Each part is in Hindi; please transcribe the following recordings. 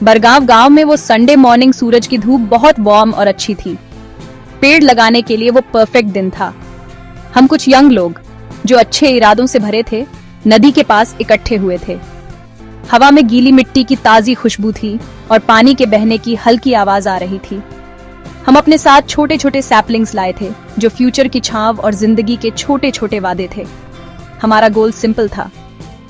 बरगांव गांव में वो संडे मॉर्निंग सूरज की धूप बहुत वार्म और अच्छी थी। पेड़ लगाने के लिए वो परफेक्ट दिन था। हम कुछ यंग लोग जो अच्छे इरादों से भरे थे नदी के पास इकट्ठे हुए थे। हवा में गीली मिट्टी की ताजी खुशबू थी और पानी के बहने की हल्की आवाज आ रही थी। हम अपने साथ छोटे छोटे सैपलिंग्स लाए थे जो फ्यूचर की छांव और जिंदगी के छोटे छोटे वादे थे। हमारा गोल सिंपल था,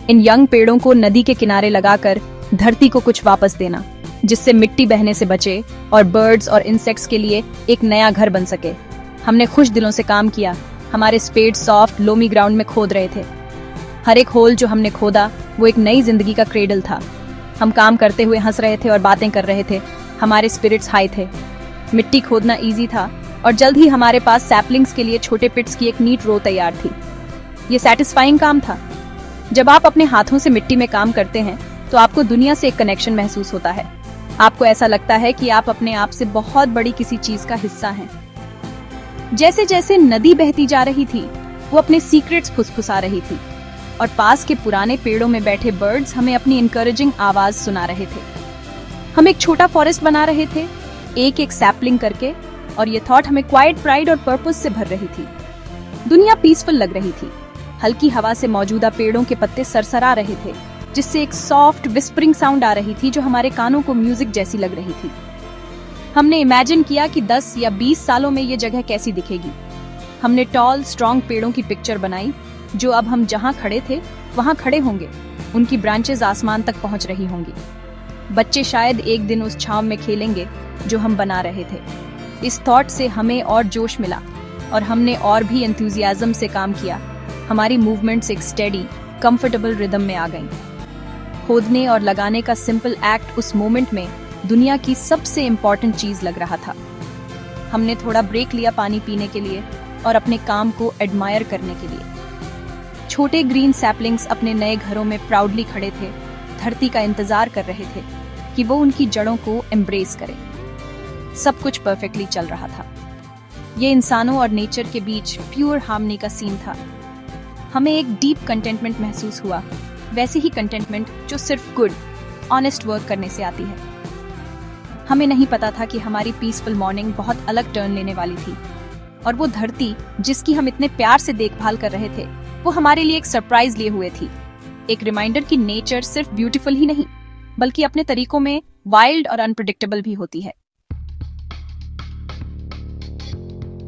इन यंग पेड़ों को नदी के किनारे लगाकर धरती को कुछ वापस देना, जिससे मिट्टी बहने से बचे और बर्ड्स और इंसेक्ट्स के लिए एक नया घर बन सके। हमने खुश दिलों से काम किया। हमारे स्पेड सॉफ्ट लोमी ग्राउंड में खोद रहे थे। हर एक होल जो हमने खोदा वो एक नई जिंदगी का क्रेडल था। हम काम करते हुए हंस रहे थे और बातें कर रहे थे। हमारे स्पिरिट्स हाई थे। मिट्टी खोदना इजी था और जल्द ही हमारे पास सैपलिंग्स के लिए छोटे पिट्स की एक नीट रो तैयार थी। ये सैटिस्फाइंग काम था। जब आप अपने हाथों से मिट्टी में काम करते हैं तो आपको दुनिया से एक कनेक्शन महसूस होता है। आपको ऐसा लगता है कि आप अपने आप से बहुत बड़ी किसी चीज का हिस्सा हैं। जैसे जैसे नदी बहती जा रही थी वो अपने सीक्रेट्स फुसफुसा रही थी और पास के पुराने पेड़ों में बैठे बर्ड्स हमें अपनी इनकरेजिंग आवाज सुना रहे थे। हम एक छोटा फॉरेस्ट बना रहे थे, एक एक सैपलिंग करके, और ये थॉट हमें क्वाइट प्राइड और पर्पस से भर रही थी। दुनिया पीसफुल लग रही थी। हल्की हवा से मौजूदा पेड़ों के पत्ते सरसरा रहे थे, जिससे एक सॉफ्ट विस्परिंग साउंड आ रही थी जो हमारे कानों को म्यूजिक जैसी लग रही थी। हमने इमेजिन किया कि 10 या 20 सालों में ये जगह कैसी दिखेगी। हमने टॉल स्ट्रॉन्ग पेड़ों की पिक्चर बनाई जो अब हम जहां खड़े थे वहां खड़े होंगे। उनकी ब्रांचेस आसमान तक पहुंच रही होंगी। बच्चे शायद एक दिन उस छांव में खेलेंगे जो हम बना रहे थे। इस थॉट से हमें और जोश मिला और हमने और भी एंथुसियाज्म से काम किया। हमारी मूवमेंट्स एक स्टेडी कंफर्टेबल रिदम में आ गईं। खोदने और लगाने का सिंपल एक्ट उस मोमेंट में दुनिया की सबसे इम्पोर्टेंट चीज लग रहा था। हमने थोड़ा ब्रेक लिया पानी पीने के लिए और अपने काम को एडमायर करने के लिए। छोटे ग्रीन सैपलिंग्स अपने नए घरों में प्राउडली खड़े थे, धरती का इंतजार कर रहे थे कि वो उनकी जड़ों को एम्ब्रेस करे। सब कुछ परफेक्टली चल रहा था। ये इंसानों और नेचर के बीच प्योर हार्मनी का सीन था। हमें एक डीप कंटेंटमेंट महसूस हुआ, वैसी ही कंटेंटमेंट जो सिर्फ गुड ऑनेस्ट वर्क करने से आती है। हमें नहीं पता था कि हमारी पीसफुल मॉर्निंग बहुत अलग टर्न लेने वाली थी और वो धरती जिसकी हम इतने प्यार से देखभाल कर रहे थे वो हमारे लिए एक सरप्राइज लिए हुए थी। एक रिमाइंडर कि नेचर सिर्फ ब्यूटीफुल ही नहीं बल्कि अपने तरीकों में वाइल्ड और अनप्रेडिक्टेबल भी होती है।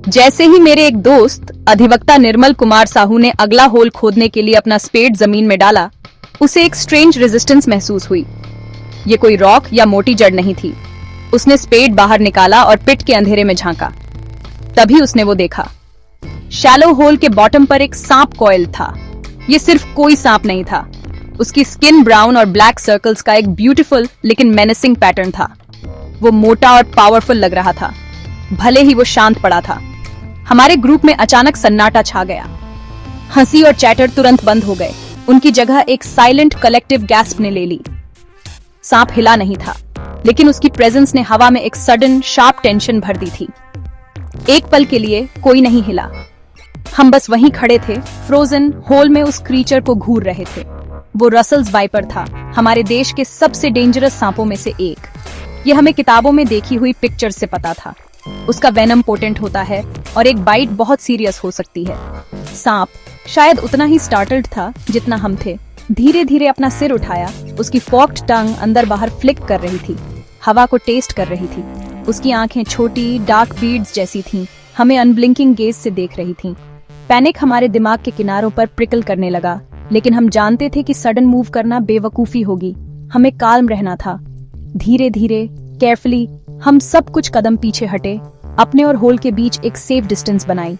जैसे ही मेरे एक दोस्त अधिवक्ता निर्मल कुमार साहू ने अगला होल खोदने के लिए अपना स्पेड जमीन में डाला, उसे एक स्ट्रेंज रेजिस्टेंस महसूस हुई। ये कोई रॉक या मोटी जड़ नहीं थी। उसने स्पेड बाहर निकाला और पिट के अंधेरे में झांका। तभी उसने वो देखा। शैलो होल के बॉटम पर एक सांप कॉइल था। ये सिर्फ कोई सांप नहीं था। उसकी स्किन ब्राउन और ब्लैक सर्कल्स का एक ब्यूटीफुल लेकिन मेनेसिंग पैटर्न था। वो मोटा और पावरफुल लग रहा था, भले ही वो शांत पड़ा था। हमारे ग्रुप में अचानक सन्नाटा छा गया। हंसी और चैटर तुरंत बंद हो गए। उनकी जगह एक साइलेंट कलेक्टिव गैस्प ने ले ली। सांप हिला नहीं था, लेकिन उसकी प्रेजेंस ने हवा में एक सडन शार्प टेंशन भर दी थी। एक पल के लिए कोई नहीं हिला। हम बस वहीं खड़े थे, फ्रोजन होल में उस क्रीचर को घूर रहे थे। वो रसल्स वाइपर था, हमारे देश के सबसे डेंजरस सांपों में से एक। ये हमें किताबों में देखी हुई पिक्चर से पता था। उसका वेनम पोटेंट होता है और एक बाइट बहुत सीरियस हो सकती है। सांप शायद उतना ही स्टार्टल्ड था जितना हम थे। धीरे धीरे अपना सिर उठाया। उसकी फॉक्ड टंग अंदर बाहर फ्लिक कर रही थी, हवा को टेस्ट कर रही थी। उसकी आंखें छोटी डार्क बीड्स जैसी थीं, हमें अनब्लिंकिंग गेज से देख रही थीं। पैनिक हमारे दिमाग के किनारों पर प्रिकल करने लगा, लेकिन हम जानते थे कि सडन मूव करना बेवकूफी होगी। हमें काल्म रहना था। धीरे धीरे केयरफुली हम सब कुछ कदम पीछे हटे, अपने और होल के बीच एक सेफ डिस्टेंस बनाई।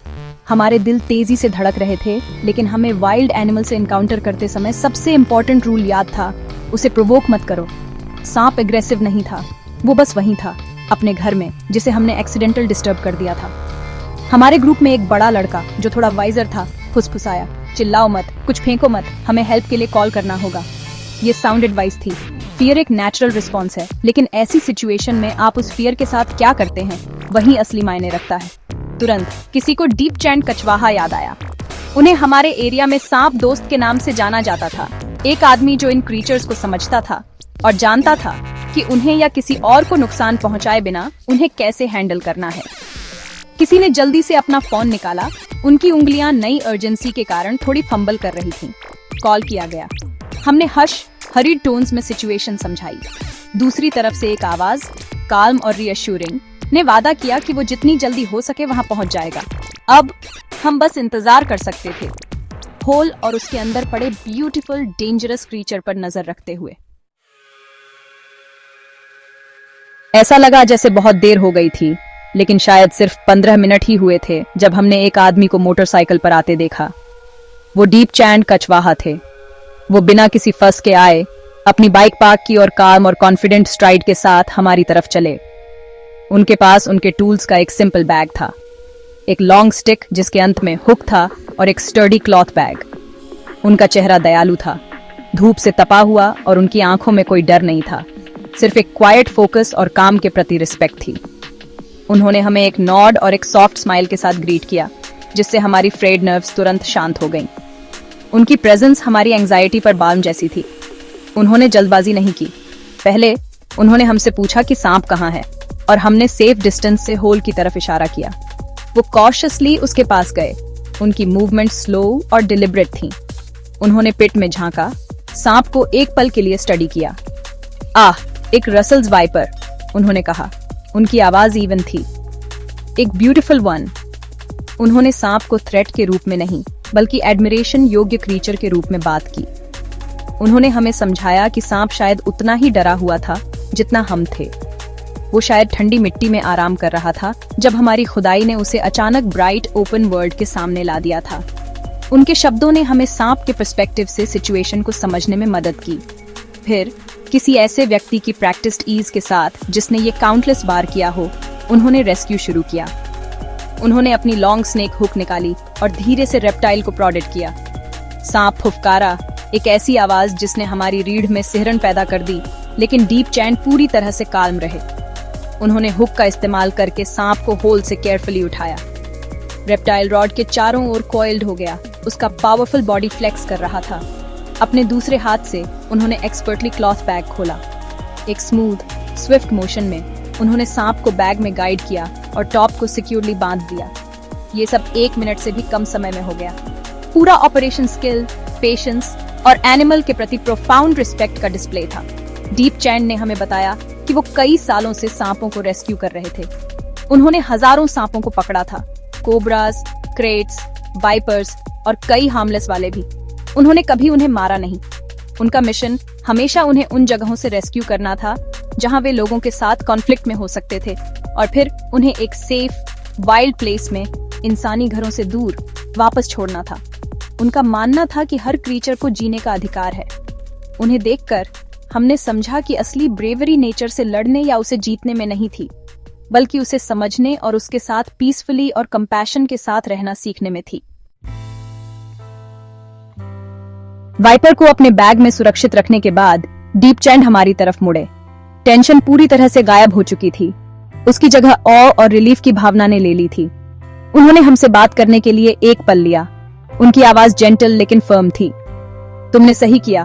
हमारे दिल तेजी से धड़क रहे थे, लेकिन हमें वाइल्ड एनिमल से एनकाउंटर करते समय सबसे इम्पोर्टेंट रूल याद था, उसे प्रोवोक मत करो। सांप एग्रेसिव नहीं था, वो बस वहीं था, अपने घर में, जिसे हमने एक्सीडेंटल डिस्टर्ब कर दिया था। हमारे ग्रुप में एक बड़ा लड़का जो थोड़ा वाइजर था फुसफुसाया, चिल्लाओ मत, कुछ फेंको मत, हमें हेल्प के लिए कॉल करना होगा। ये साउंड एडवाइस थी। फियर एक नेचुरल रिस्पॉन्स है, लेकिन ऐसी सिचुएशन में आप उस फियर के साथ क्या करते हैं वही असली मायने रखता है। तुरंत किसी को डीप चैंड कछवाहा याद आया। उन्हें हमारे एरिया में सांप दोस्त के नाम से जाना जाता था। एक आदमी जो इन क्रीचर्स को समझता था और जानता था कि उन्हें या किसी और को नुकसान पहुंचाए बिना उन्हें कैसे हैंडल करना है। किसी ने जल्दी से अपना फोन निकाला। उनकी उंगलियां नई अर्जेंसी के कारण थोड़ी फंबल कर रही थीं। कॉल किया गया। हमने हरीड टोन्स में सिचुएशन समझाई। दूसरी तरफ से एक आवाज, काल्म और रीअश्योरिंग, ने वादा किया कि वो जितनी जल्दी हो सके वहां पहुंच जाएगा। अब हम बस इंतजार कर सकते थे, होल और उसके अंदर पड़े ब्यूटीफुल डेंजरस क्रीचर पर नजर रखते हुए। ऐसा लगा जैसे बहुत देर हो गई थी, लेकिन शायद सिर्फ 15 मिनट ही हुए थे जब हमने एक आदमी को मोटरसाइकिल पर आते देखा। वो डीप चैंड कछवाहा थे। वो बिना किसी फंस के आए, अपनी बाइक पार्क की और काम और कॉन्फिडेंट स्ट्राइड के साथ हमारी तरफ चले। उनके पास उनके टूल्स का एक सिंपल बैग था, एक लॉन्ग स्टिक जिसके अंत में हुक था और एक स्टर्डी क्लॉथ बैग। उनका चेहरा दयालु था, धूप से तपा हुआ, और उनकी आंखों में कोई डर नहीं था, सिर्फ एक क्वाइट फोकस और काम के प्रति रिस्पेक्ट थी। उन्होंने हमें एक नॉड और एक सॉफ्ट स्माइल के साथ ग्रीट किया, जिससे हमारी फ्रेड नर्व्स तुरंत शांत हो गईं। उनकी प्रेजेंस हमारी एंजाइटी पर बाल्म जैसी थी। उन्होंने जल्दबाजी नहीं की। पहले उन्होंने हमसे पूछा कि सांप कहाँ है, और हमने सेफ डिस्टेंस से होल की तरफ इशारा किया। वो कॉशियसली उसके पास गए। उनकी मूवमेंट स्लो और डिलिब्रेट थी। उन्होंने पिट में झांका, सांप को एक पल के लिए स्टडी किया। एक रसल्स वाइपर, उन्होंने कहा। उनकी आवाज इवन थी, एक ब्यूटीफुल वन। उन्होंने सांप को थ्रेट के रूप में नहीं, बल्कि एडमिरेशन योग्य क्रीचर के रूप में बात की। उन्होंने हमें समझाया कि सांप शायद उतना ही डरा हुआ था जितना हम थे। वो शायद ठंडी मिट्टी में आराम कर रहा था जब हमारी खुदाई ने उसे अचानक ब्राइट ओपन वर्ल्ड के सामने ला दिया था। उनके शब्दों ने हमें सांप के पर्सपेक्टिव से सिचुएशन को समझने में मदद की। फिर किसी ऐसे व्यक्ति की प्रैक्टिस्ड ईज के साथ जिसने ये काउंटलेस बार किया हो, उन्होंने रेस्क्यू शुरू किया। उन्होंने अपनी लॉन्ग स्नेक हुक निकाली और धीरे से रेप्टाइल को प्रोडेट किया। सांप फुफकारा, एक ऐसी आवाज जिसने हमारी रीढ़ में सिहरन पैदा कर दी, लेकिन डीप चैंड पूरी तरह से काल्म रहे। उन्होंने हुक का इस्तेमाल करके सांप को होल से केयरफुली उठाया। रेप्टाइल रॉड के चारों ओर कॉइल्ड हो गया, उसका पावरफुल बॉडी फ्लेक्स कर रहा था। अपने दूसरे हाथ से उन्होंने एक्सपर्टली क्लॉथ बैग खोला। एक स्मूथ स्विफ्ट मोशन में उन्होंने सांप को बैग में गाइड किया और टॉप को सिक्योरली बांध दिया। ये सब 1 मिनट से भी कम समय में हो गया। पूरा ऑपरेशन स्किल, पेशेंस और एनिमल के प्रति प्रोफाउंड रिस्पेक्ट का डिस्प्ले था। डीप चैंड ने हमें बताया कि वो कई सालों से सांपों को रेस्क्यू कर रहे थे। उन्होंने हजारों सांपों को पकड़ा था, कोबरास, क्रेट्स, वाइपर्स और कई हार्मलेस वाले भी। उन्होंने कभी उन्हें मारा नहीं। उनका मिशन हमेशा उन्हें उन जगहों से रेस्क्यू करना था जहां वे लोगों के साथ कॉन्फ्लिक्ट में हो सकते थे, और फिर उन्हें एक सेफ वाइल्ड प्लेस में इंसानी घरों से दूर वापस छोड़ना था। उनका मानना था कि हर क्रीचर को जीने का अधिकार है। उन्हें देखकर हमने समझा कि असली ब्रेवरी नेचर से लड़ने या उसे जीतने में नहीं थी, बल्कि उसे समझने और उसके साथ पीसफुली और कंपैशन के साथ रहना सीखने में थी। वाइपर को अपने बैग में सुरक्षित रखने के बाद डीप चैंड हमारी तरफ मुड़े। टेंशन पूरी तरह से गायब हो चुकी थी। उसकी जगह ऑ और रिलीफ की भावना ने ले ली थी। उन्होंने हमसे बात करने के लिए एक पल लिया। उनकी आवाज जेंटल लेकिन फर्म थी। तुमने सही किया,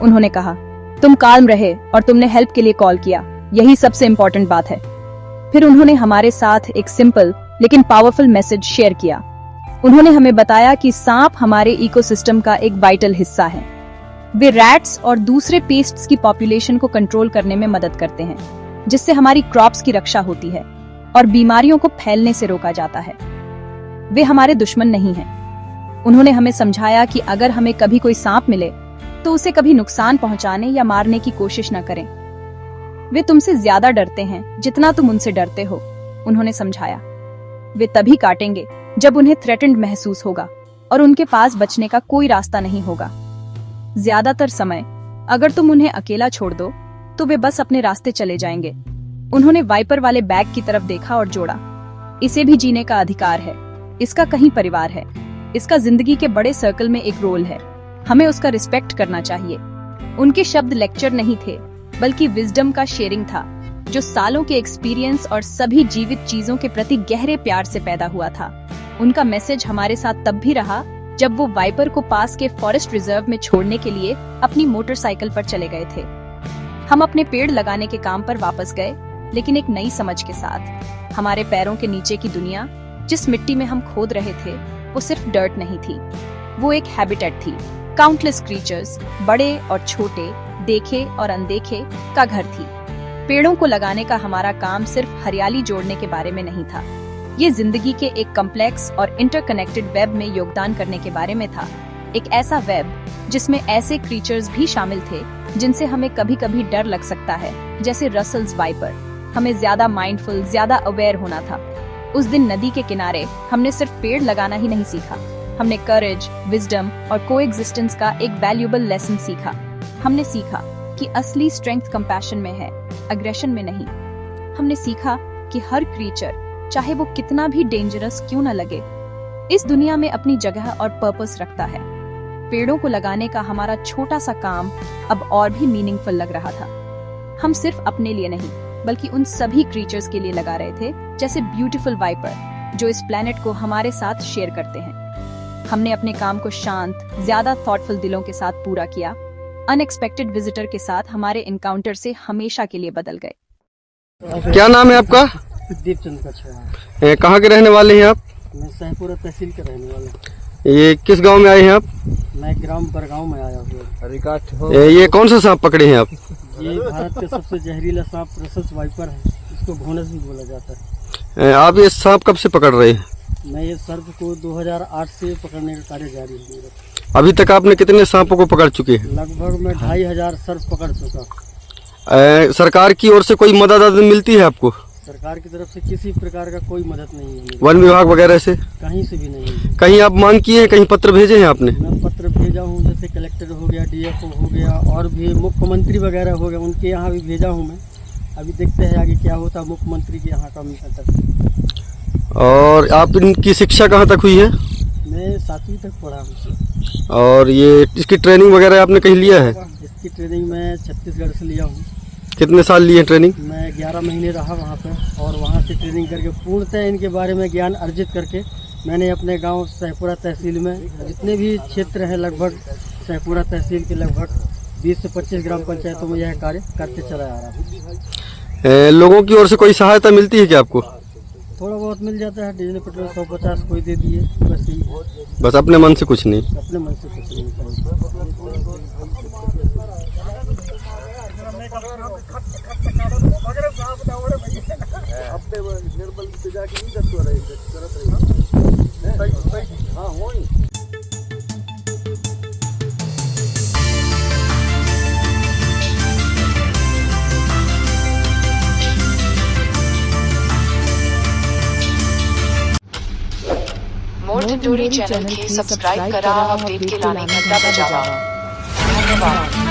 उन्होंने कहा। तुम काल्म रहे और तुमने हेल्प के लिए कॉल किया, यही सबसे इम्पोर्टेंट बात है। फिर उन्होंने हमारे साथ एक सिंपल लेकिन पावरफुल मैसेज शेयर किया। उन्होंने हमें बताया कि सांप हमारे इकोसिस्टम का एक वाइटल हिस्सा है। वे रैट्स और दूसरे पेस्ट्स की पॉपुलेशन को कंट्रोल करने में मदद करते हैं, जिससे हमारी क्रॉप्स की रक्षा होती है और बीमारियों को फैलने से रोका जाता है। वे हमारे दुश्मन नहीं हैं। उन्होंने हमें समझाया कि अगर हमें कभी कोई सांप मिले तो उसे कभी नुकसान पहुंचाने या मारने की कोशिश न करें। वे तुमसे ज्यादा डरते हैं जितना तुम उनसे डरते हो, उन्होंने समझाया। वे तभी काटेंगे जब उन्हें थ्रेटेंड महसूस होगा और उनके पास बचने का कोई रास्ता नहीं होगा। ज्यादातर समय अगर तुम उन्हें अकेला छोड़ दो तो वे बस अपने रास्ते चले जाएंगे। उन्होंने वाइपर वाले बैग की तरफ देखा और जोड़ा, इसे भी जीने का अधिकार है। इसका कहीं परिवार है। इसका जिंदगी के बड़े सर्कल में एक रोल है। हमें उसका रिस्पेक्ट करना चाहिए। उनके शब्द लेक्चर नहीं थे, बल्कि विजडम का शेयरिंग था, जो सालों के एक्सपीरियंस और सभी जीवित चीजों के प्रति गहरे प्यार से पैदा हुआ था। उनका मैसेज हमारे साथ तब भी रहा जब वो वाइपर को पास के फॉरेस्ट रिजर्व में छोड़ने के लिए अपनी मोटरसाइकिल पर चले गए थे। हम अपने पेड़ लगाने के काम पर वापस गए, लेकिन एक नई समझ के साथ। हमारे पैरों के नीचे की दुनिया, जिस मिट्टी में हम खोद रहे थे, वो सिर्फ डर्ट नहीं थी, वो एक हैबिटेट थी। काउंटलेस क्रीचर्स, बड़े और छोटे, देखे और अनदेखे, का घर थी। पेड़ों को लगाने का हमारा काम सिर्फ हरियाली जोड़ने के बारे में नहीं था, ये जिंदगी के एक कॉम्प्लेक्स और इंटरकनेक्टेड वेब में योगदान करने के बारे में था। एक ऐसा वेब जिसमें ऐसे क्रीचर्स भी शामिल थे जिनसे हमें कभी कभी डर लग सकता है, जैसे रसल्स वाइपर। हमें ज्यादा माइंडफुल, ज्यादा अवेयर होना था। उस दिन नदी के किनारे हमने सिर्फ पेड़ लगाना ही नहीं सीखा, हमने करेज, विजडम और कोएग्जिस्टेंस का एक वैल्यूएबल लेसन सीखा। हमने सीखा कि असली स्ट्रेंथ कंपैशन में है, अग्रेशन में नहीं। हमने सीखा कि हर क्रीचर, चाहे वो कितना भी डेंजरस क्यों न लगे, इस दुनिया में अपनी जगह और पर्पस रखता है। पेड़ों को लगाने का हमारा छोटा सा काम अब और भी मीनिंगफुल लग रहा था। हम सिर्फ अपने लिए नहीं, बल्कि उन सभी क्रीचर्स के लिए लगा रहे थे, जैसे ब्यूटीफुल वाइपर, जो इस प्लेनेट को हमारे साथ शेयर करते हैं। हमने अपने काम को शांत, ज्यादा थॉटफुल दिलों के साथ पूरा किया। अनएक्सपेक्टेड विजिटर के साथ हमारे इनकाउंटर से हमेशा के लिए बदल गए। क्या नाम है आपका? दीप चंद का। कहाँ के रहने वाले हैं आप? मैं सहपुरा तहसील के रहने वाला। ये किस गांव में आए हैं आप? मैं ग्राम बरगांव में आया हूँ। ये कौन सा सांप पकड़े हैं आप? ये भारत का सबसे जहरीला सांप रसल्स वाइपर है, इसको घोनस भी बोला जाता है। आप ये सांप कब से पकड़ रहे हैं? मैं ये सर्प को 2008 से पकड़ने का कार्य जारी है मेरा। अभी तक आपने कितने सांपों को पकड़ चुके हैं? लगभग मैं 2500 सर्प पकड़ चुका। सरकार की ओर से कोई मदद मिलती है आपको? सरकार की तरफ से किसी प्रकार का कोई मदद नहीं है। वन विभाग वगैरह से? कहीं से भी नहीं है। कहीं आप मांग किए हैं, कहीं पत्र भेजे हैं आपने? मैं पत्र भेजा हूँ, जैसे कलेक्टर हो गया, डीएफओ हो गया, और भी मुख्यमंत्री वगैरह हो गया, उनके यहाँ भी भेजा हूँ मैं। अभी देखते हैं आगे क्या होता है मुख्यमंत्री के यहाँ का तक। और आप इनकी शिक्षा कहाँ तक हुई है? मैं 7वीं तक पढ़ा हूँ। और ये इसकी ट्रेनिंग वगैरह आपने कहीं लिया है? इसकी ट्रेनिंग मैं छत्तीसगढ़ से लिया हूँ। कितने साल लिए ट्रेनिंग? मैं 11 महीने रहा वहाँ पे, और वहाँ से ट्रेनिंग करके पूर्णतः इनके बारे में ज्ञान अर्जित करके मैंने अपने गांव सहपुरा तहसील में जितने भी क्षेत्र हैं, लगभग सहपुरा तहसील के लगभग 20 से 25 ग्राम पंचायतों में यह कार्य करते चला आ रहा है। लोगों की ओर से कोई सहायता मिलती है क्या आपको? थोड़ा बहुत मिल जाता है, डीजल पेट्रोल 150 कोई दे दिए, बस ही। बस अपने मन से कुछ नहीं? अपने मन से कुछ नहीं। मोर टिंडोरी चैनल के सब्सक्राइब करा, अपडेट के लाने घंटा बजावा। धन्यवाद।